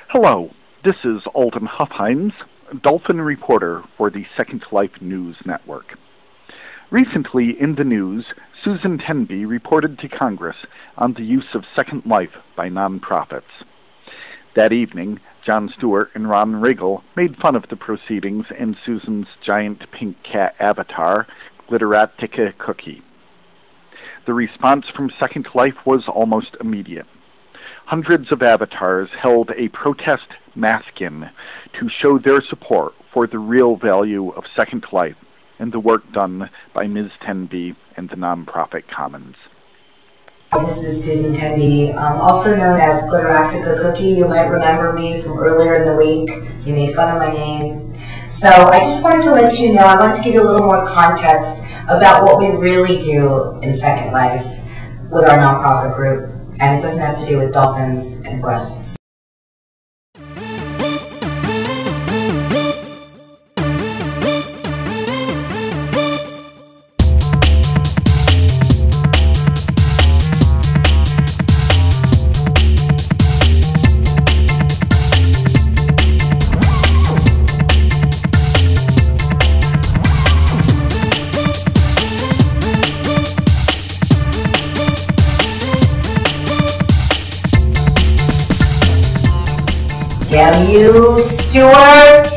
Hello, this is Aldon Hynes, Dolphin reporter for the Second Life News Network. Recently in the news, Susan Tenby reported to Congress on the use of Second Life by nonprofits. That evening, Jon Stewart and Ron Riegel made fun of the proceedings and Susan's giant pink cat avatar, Glitteractica Cookie. The response from Second Life was almost immediate. Hundreds of avatars held a protest mask-in to show their support for the real value of Second Life and the work done by Ms. Tenby and the nonprofit Commons. This is Susan Tenby, also known as Glitteractica Cookie. You might remember me from earlier in the week. You made fun of my name. So I just wanted to let you know, I wanted to give you a little more context about what we really do in Second Life with our nonprofit group. And it doesn't have to do with dolphins and breasts. Damn you, Stewart!